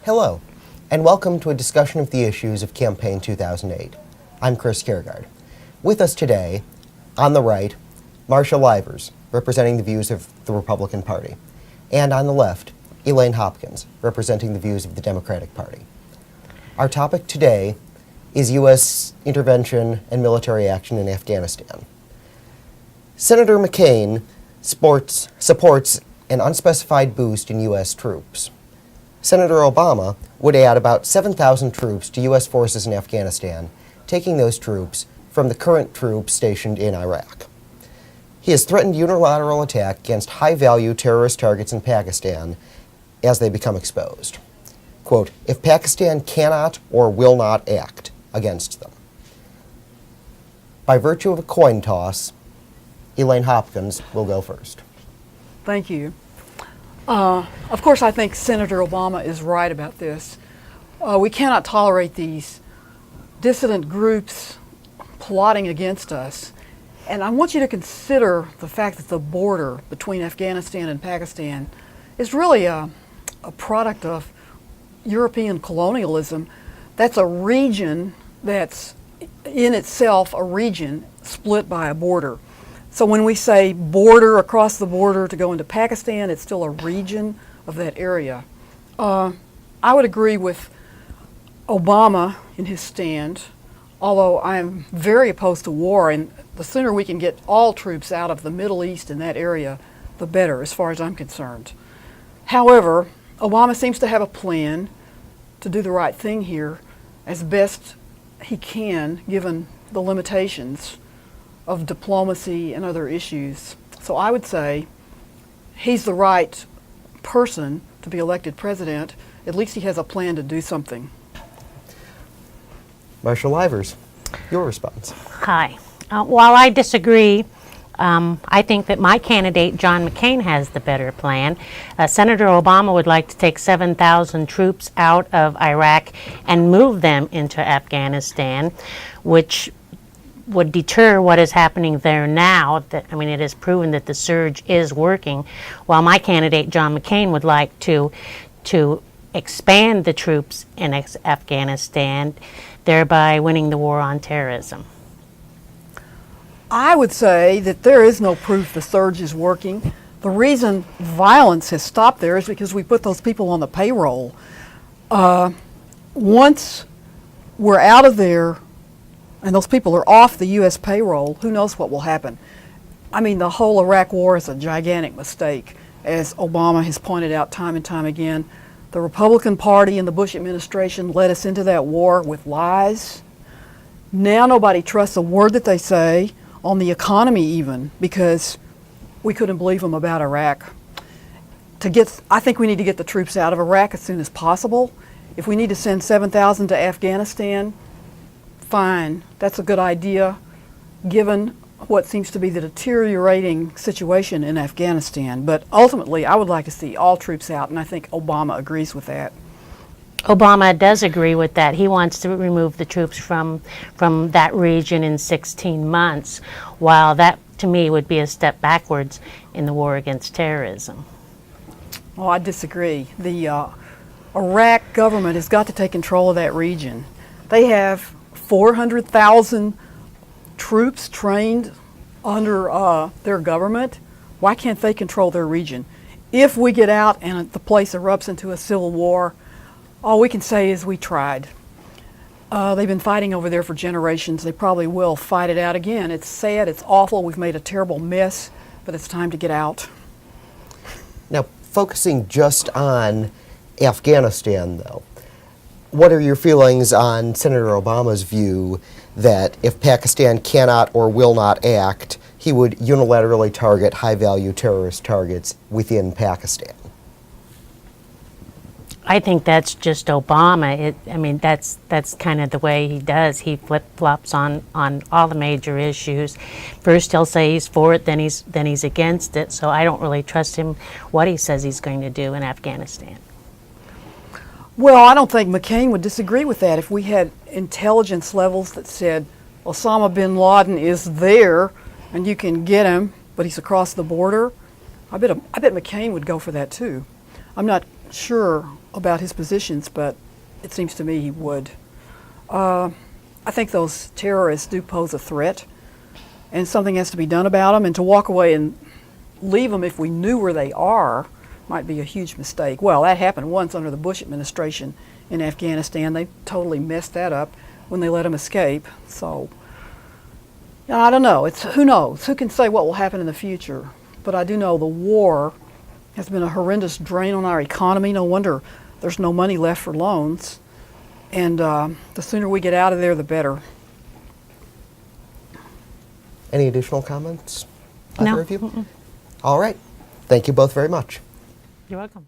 Hello, and welcome to a discussion of the issues of Campaign 2008. I'm Chris Kiergaard. With us today, on the right, Marsha Livers, representing the views of the Republican Party, and on the left, Elaine Hopkins, representing the views of the Democratic Party. Our topic today is U.S. intervention and military action in Afghanistan. Senator McCain supports an unspecified boost in U.S. troops. Senator Obama would add about 7,000 troops to U.S. forces in Afghanistan, taking those troops from the current troops stationed in Iraq. He has threatened unilateral attack against high-value terrorist targets in Pakistan as they become exposed. Quote, if Pakistan cannot or will not act against them. By virtue of a coin toss, Elaine Hopkins will go first. Thank you. Of course, I think Senator Obama is right about this. We cannot tolerate these dissident groups plotting against us. And I want you to consider the fact that the border between Afghanistan and Pakistan is really a product of European colonialism. That's a region that's in itself a region split by a border. So when we say border across the border to go into Pakistan, it's still a region of that area. I would agree with Obama in his stand, although I am very opposed to war, and the sooner we can get all troops out of the Middle East in that area, the better, as far as I'm concerned. However, Obama seems to have a plan to do the right thing here as best he can, given the limitations of diplomacy and other issues. So I would say he's the right person to be elected president. At least he has a plan to do something. Marsha Livers, your response. Hi. While I disagree, I think that my candidate, John McCain, has the better plan. Senator Obama would like to take 7,000 troops out of Iraq and move them into Afghanistan, which would deter what is happening there now. It is proven that the surge is working, while my candidate, John McCain, would like to expand the troops in Afghanistan, thereby winning the war on terrorism. I would say that there is no proof the surge is working. The reason violence has stopped there is because we put those people on the payroll. Once we're out of there and those people are off the U.S. payroll, who knows what will happen. The whole Iraq war is a gigantic mistake, as Obama has pointed out time and time again. The Republican Party and the Bush administration led us into that war with lies. Now nobody trusts a word that they say, on the economy even, because we couldn't believe them about Iraq. I think we need to get the troops out of Iraq as soon as possible. If we need to send 7,000 to Afghanistan, fine, that's a good idea, given what seems to be the deteriorating situation in Afghanistan. But ultimately, I would like to see all troops out, and I think Obama agrees with that. Obama does agree with that. He wants to remove the troops from that region in 16 months, while that, to me, would be a step backwards in the war against terrorism. Well, I disagree. The Iraq government has got to take control of that region. They have 400,000 troops trained under their government. Why can't they control their region? If we get out and the place erupts into a civil war, all we can say is we tried. They've been fighting over there for generations. They probably will fight it out again. It's sad, it's awful, we've made a terrible mess, but it's time to get out. Now, focusing just on Afghanistan, though, what are your feelings on Senator Obama's view that if Pakistan cannot or will not act, he would unilaterally target high-value terrorist targets within Pakistan? I think that's just Obama. That's kind of the way he does. He flip-flops on all the major issues. First he'll say he's for it, then he's against it. So I don't really trust him what he says he's going to do in Afghanistan. Well, I don't think McCain would disagree with that. If we had intelligence levels that said Osama bin Laden is there and you can get him, but he's across the border, I bet McCain would go for that too. I'm not sure about his positions, but it seems to me he would. I think those terrorists do pose a threat, and something has to be done about them, and to walk away and leave them if we knew where they are might be a huge mistake. Well, that happened once under the Bush administration in Afghanistan. They totally messed that up when they let them escape. So, I don't know. Who knows? Who can say what will happen in the future? But I do know the war has been a horrendous drain on our economy. No wonder there's no money left for loans. And the sooner we get out of there, the better. Any additional comments? No. Either of you? All right. Thank you both very much. You're welcome.